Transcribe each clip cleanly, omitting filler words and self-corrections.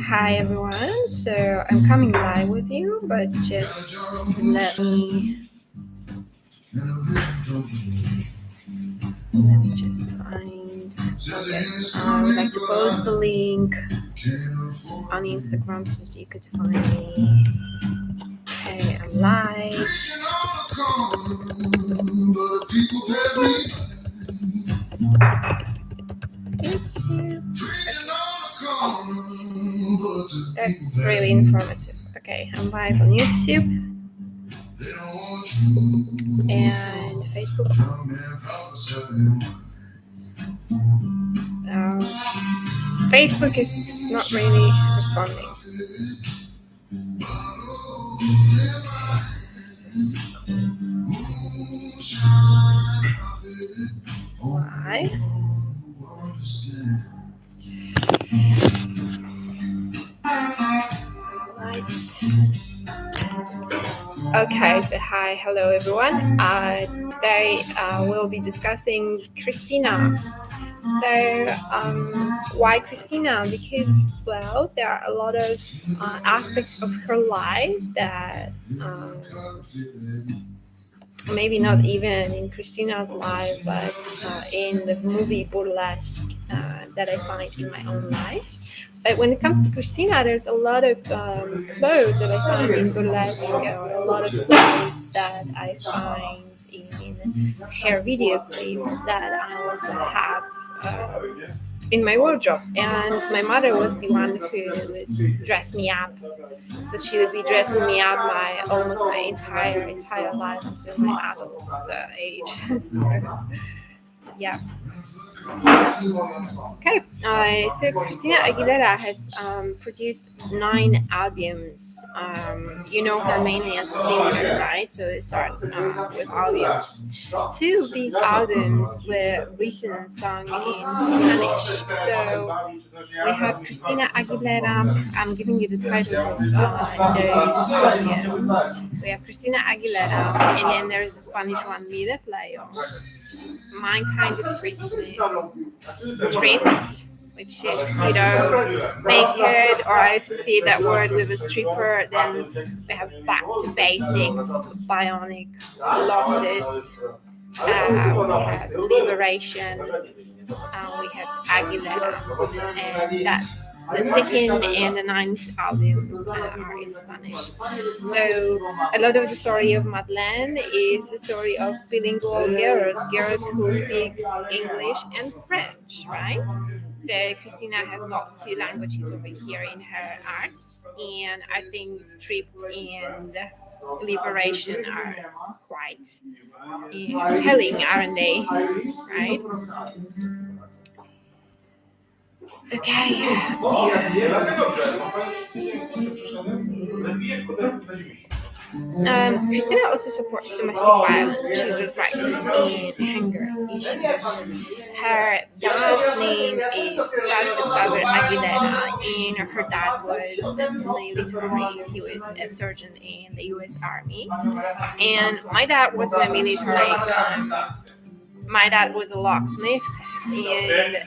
Hi everyone, so I'm coming live with you, but just let me just find. Okay, I would like to post the link on Instagram so you could find me. Okay, I'm live. YouTube. That's really informative. Okay, I'm live on YouTube and Facebook. Facebook is not really responding. Why? Okay, so hi, hello everyone. Today we'll be discussing Christina. So why Christina? Because, well, there are a lot of aspects of her life that maybe not even in Christina's life, but in the movie Burlesque that I find in my own life. But when it comes to Christina, there's a lot of clothes that I find in Burlesque, or a lot of clothes that I find in her video clips that I also have in my wardrobe. And my mother was the one who would dress me up. So she would be dressing me up almost my entire life until my adult age. So yeah. Okay, so Christina Aguilera has produced 9 albums. You know her mainly as a singer, right? So it starts with albums. 2 of these albums were written and sung in Spanish. So we have Christina Aguilera. I'm giving you the titles of those albums. We have Christina Aguilera, and then there is the Spanish one, Mi de Playo, My Kind of Christmas, Stripped, which is, naked, or I associate that word with a stripper. Then we have Back to Basics, Bionic, Lotus, we have Liberation, we have Aguilera, and that the second and the ninth album are in Spanish. So a lot of the story of Madeleine is the story of bilingual girls who speak English and French, right? So Christina has got 2 languages over here in her arts, and I think Stripped and Liberation are quite telling, aren't they? Right? Okay. Christina also supports domestic violence, children's rights, and hunger issues. Her dad's name is Salvador Aguilera, and her dad was military. He was a surgeon in the U.S. Army, and my dad was in the military. My dad was a locksmith, and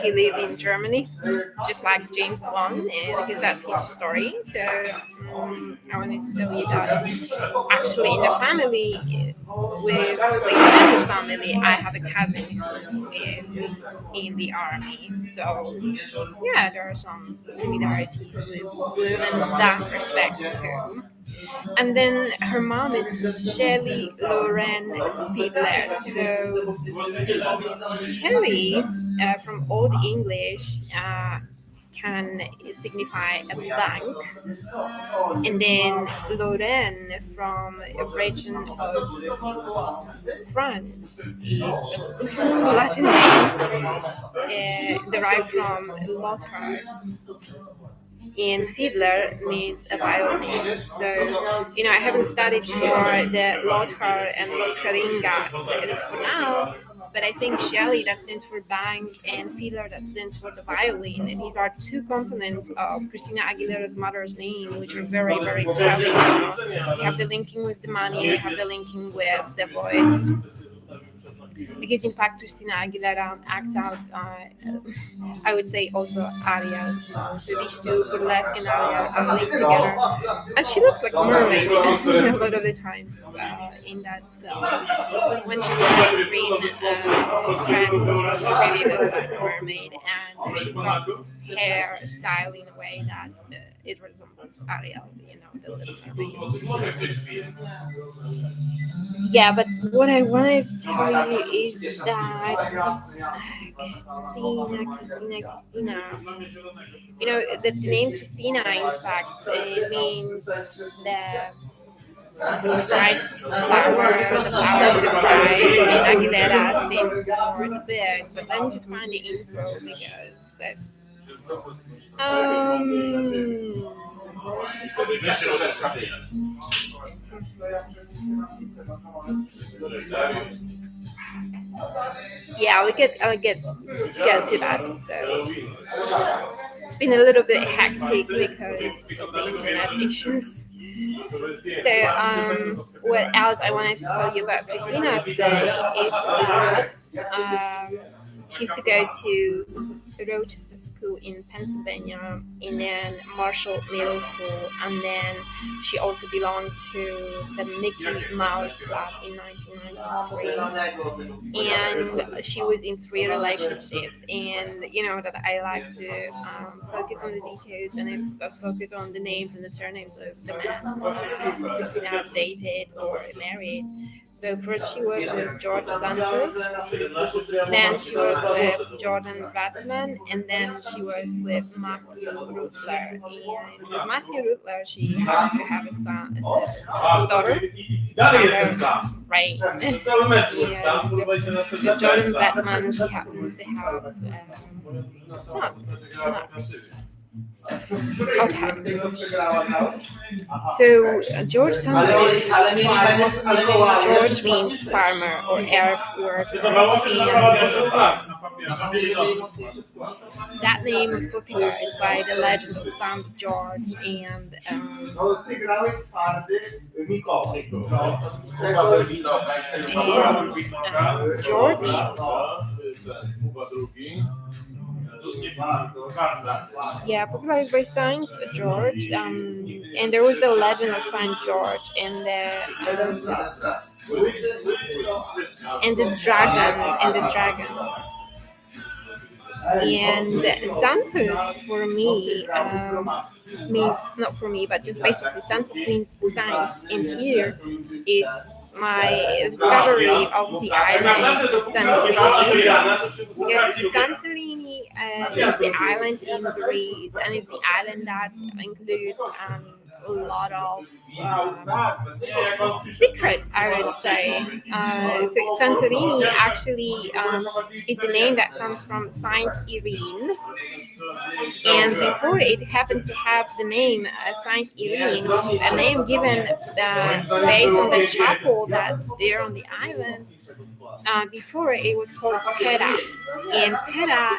he lived in Germany, just like James Bond, because that's his story. So I wanted to tell you that actually in the family, with the extended family, I have a cousin who is in the army. So yeah, there are some similarities with in that respect too. And then her mom is Shelley Lauren Fiedler. So Shelley, from Old English, can signify a bank, and then Lorraine from a region of France is it's a Latin name derived from Lothar, and fiddler means a violinist. So, I haven't studied more the Lothar and Lotharinga as for now, but I think Shelley, that stands for bank, and fiddler, that stands for the violin. And these are 2 components of Christina Aguilera's mother's name, which are very, very telling. You have the linking with the money, you have the linking with the voice. because in fact Christina Aguilera acts out, I would say also Ariel. So these two, burlesque and Ariel, are linked together, and she looks like a mermaid a lot of the times in that film. So when she wears a green dress, she really looks like a mermaid, and she's got hair style in a way that it resembles Ariel, the Little Mermaid. Yeah, but what I wanted to tell you is that Christina. The name Christina, in fact, means the rice flour, the flour of the rice, and Aguilera stands for the bird. But let me just find the info because that's. Um, yeah, I'll get to that. So it's been a little bit hectic because of the internet issues. So, what else I wanted to tell you about Christina today is that she used to go to Rochester School in Pennsylvania, and then Marshall Middle School, and then she also belonged to the Mickey Mouse Club in 1993. And she was in 3 relationships, and that I like to focus on the details and focus on the names and the surnames of the men Christina dated or married. So first she was with George Santos, then she was with Jordan Batman, and then she was with Matthew Rutler. And with Matthew Rutler, she happened to have a son, a daughter, Sandra, right? And with Jordan Batman, she happened to have a son, Max. Okay. So George Santos, George means farmer or earth worker, and that name was popularized by the legend of Saint George and George. Yeah, popularized by Saint George, and there was the legend of Saint George and the dragon. And Santos for me means not for me, but just basically Santos means science. And here is my discovery of the island Santorini. Because Santorini is the island in Greece, and it's the island that includes a lot of secrets, I would say. So Santorini actually is a name that comes from Saint Irene, and before it happened to have the name Saint Irene, which is a name given based on the chapel that's there on the island. Before it was called Terra, and Terra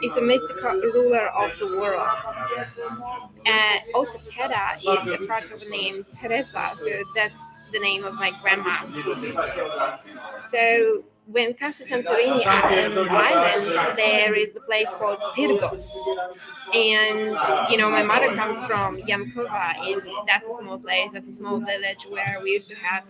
is a mystical ruler of the world. Also, Terra is a part of the name Teresa, so that's the name of my grandma. So when it comes to Santorini Island, there is the place called Pyrgos. And, my mother comes from Yamkova, and that's a small place, that's a small village where we used to have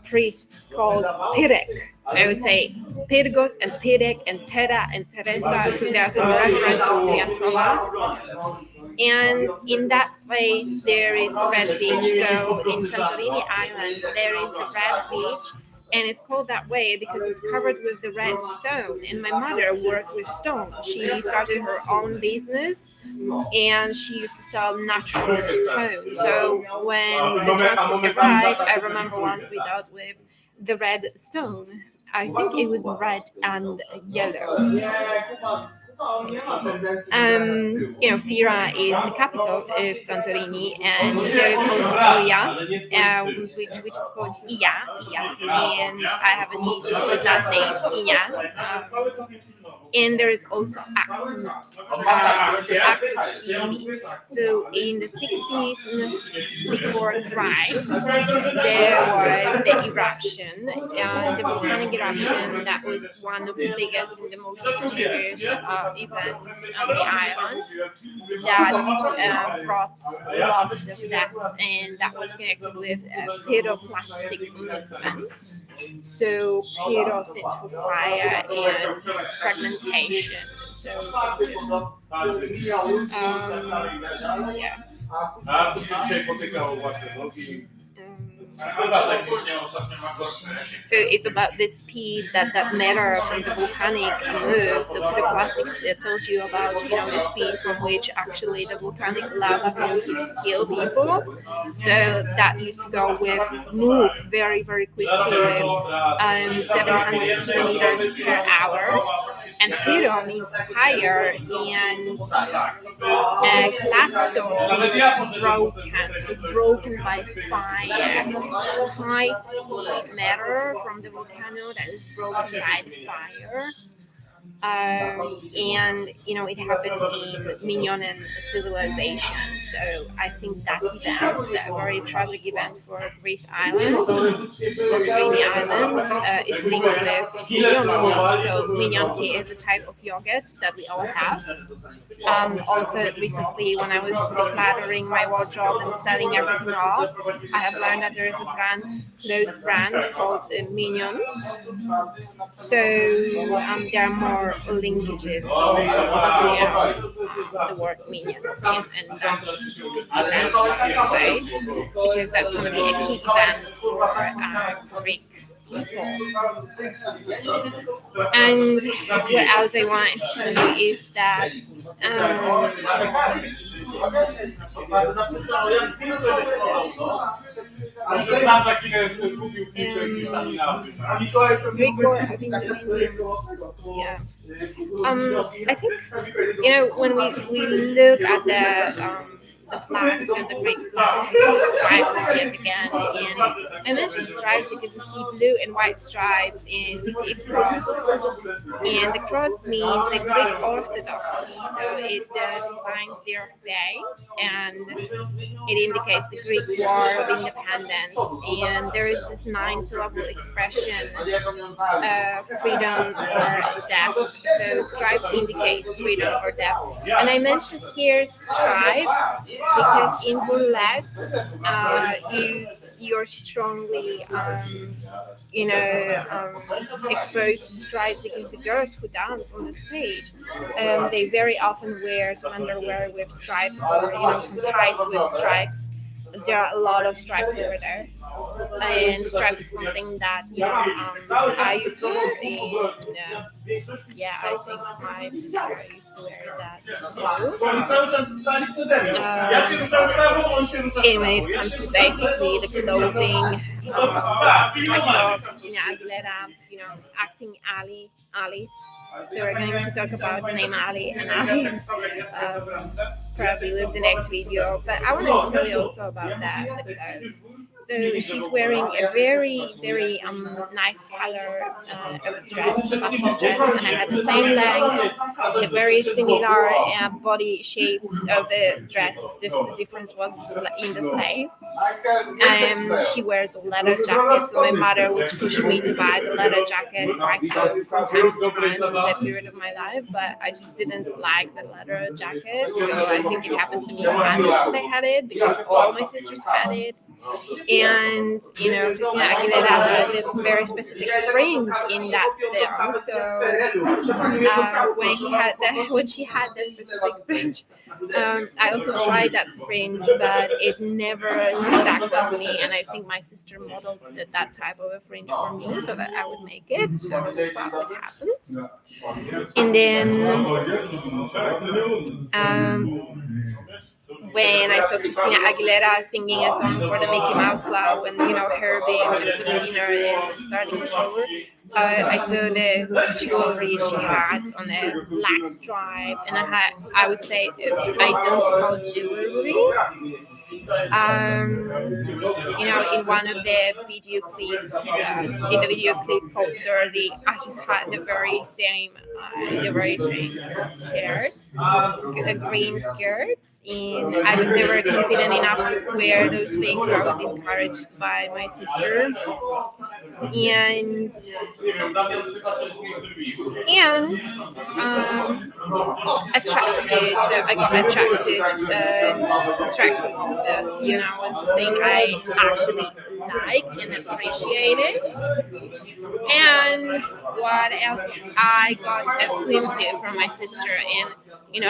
priest called Pirek. I would say Pyrgos and Pirek and Terra and Teresa. So there are some references to Yankova. And in that place, there is a red beach. So in Santorini Island, there is a red beach. And it's called that way because it's covered with the red stone. And my mother worked with stone. She started her own business, and she used to sell natural stone. So when the transport arrived, I remember once we dealt with the red stone. I think it was red and yellow. Fira is the capital of Santorini, and there is also Puglia, which is called Iya, and I have a niece with that name, Iya. And there is also active TV. So in the 60s, before Christ, there was the eruption, the volcanic eruption that was one of the biggest and the most serious events on the island that brought lots of deaths, and that was connected with pyroclastic movements. So pyro stands for fire and fragmentation. So yeah. So it's about the speed that matter from the volcanic moves. So pyroclastics tells you about the speed from which actually the volcanic lava can kill people. So that used to go with move very quickly with 700 kilometers per hour. And pyro means fire, and clastos means broken, so broken by fire. So high speed matter from the volcano that is broken by the fire. And it happened in Minoan civilization. So I think that event, that very tragic event for Greece island, Santorini island, is linked with Mignon. So Mignon is a type of yogurt that we all have. Also, recently, when I was decluttering my wardrobe and selling everything off, I have learned that there is a clothes brand called Minions. So there are more linkages to the word minions and that specific event, I should say, because that's going to be a key event for Greek people. And what else I want to tell you is that Greek war, I think, yeah. I think when we look at the flag and the Greek flag, we see stripes yet again. And I mentioned stripes because we see blue and white stripes, and we see a cross. And the cross means the Greek Orthodoxy, so it designs their faith, and it indicates the Greek War of Independence. And there is this 9-syllable expression, freedom or death. So stripes indicate freedom or death. And I mentioned here stripes because in burlesque, you're strongly exposed to stripes because the girls who dance on the stage, they very often wear some underwear with stripes or some tights with stripes. There are a lot of stripes over there, and stripes is something that I used to wear. And, I think my sister used to wear that too. And when it comes to basically the clothing, I saw Christina Aquilera, acting Alice. So we're going to talk about the name Ali and Alice. Probably with the next video, but I wanted to tell you also about that, the clothes. So she's wearing a very nice color of dress, fashion dress, and I had the same length, a very similar body shapes of the dress. Just the difference was in the sleeves. She wears a leather jacket, so my mother would push me to buy the leather jacket quite often from time to time in that period of my life, but I just didn't like the leather jacket, so I think it happened to me once that I had it because all my sisters had it. And Christina Aquilera had this very specific fringe in that film. So when she had this specific fringe, I also tried that fringe, but it never stuck with me. And I think my sister modeled that type of a fringe for me so that I would make it. So well, it happened. And then when I saw Christina Aguilera singing a song for the Mickey Mouse Club, when her being just a beginner and starting forward, I saw the jewelry she had on a black stripe, and I would say identical jewelry. In one of the video clips, in the video clip called Dirty, I just had the very same skirt, a green skirt, and I was never confident enough to wear those things, so I was encouraged by my sister. And a tracksuit. So I got a tracksuit. Tracksuits, was the thing I actually liked and appreciated. And what else? I got a swimsuit from my sister, and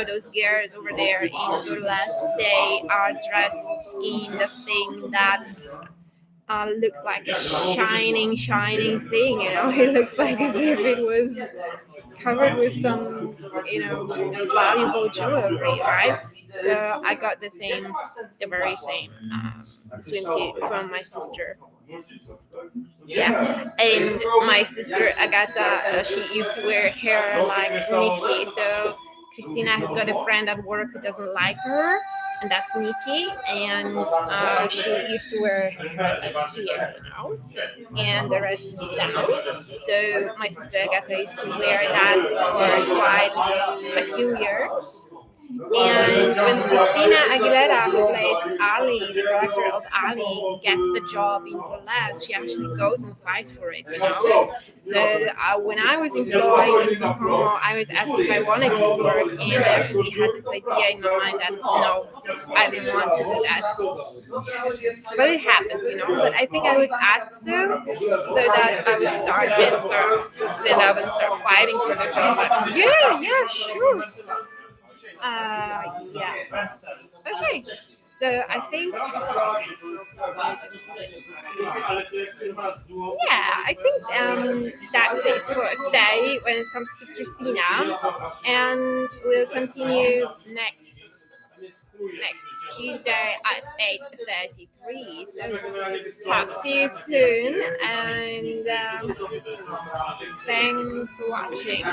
those girls over there in burlesque, they are dressed in the thing that looks like a shining thing. It looks like as if it was covered with some, valuable jewelry, right? So I got the very same swimsuit from my sister. Yeah, and my sister Agatha, she used to wear hair like Nikki. So Christina has got a friend at work who doesn't like her, and that's Nikki. And she used to wear hair like here, and the rest is down. So my sister Agatha used to wear that for quite a few years. And when Christina Aguilera, who plays Ali, the character of Ali, gets the job in burlesque, she actually goes and fights for it. So when I was employed in Kokomo, I was asked if I wanted to work, and I actually had this idea in my mind that no, I didn't want to do that. But it happened. But I think I was asked so that I would start stand up and start fighting for the job. Like, yeah, sure. Yeah. Okay. So I think, I think that's it for today when it comes to Christina, and we'll continue next Tuesday at 8:33. So talk to you soon, and thanks for watching.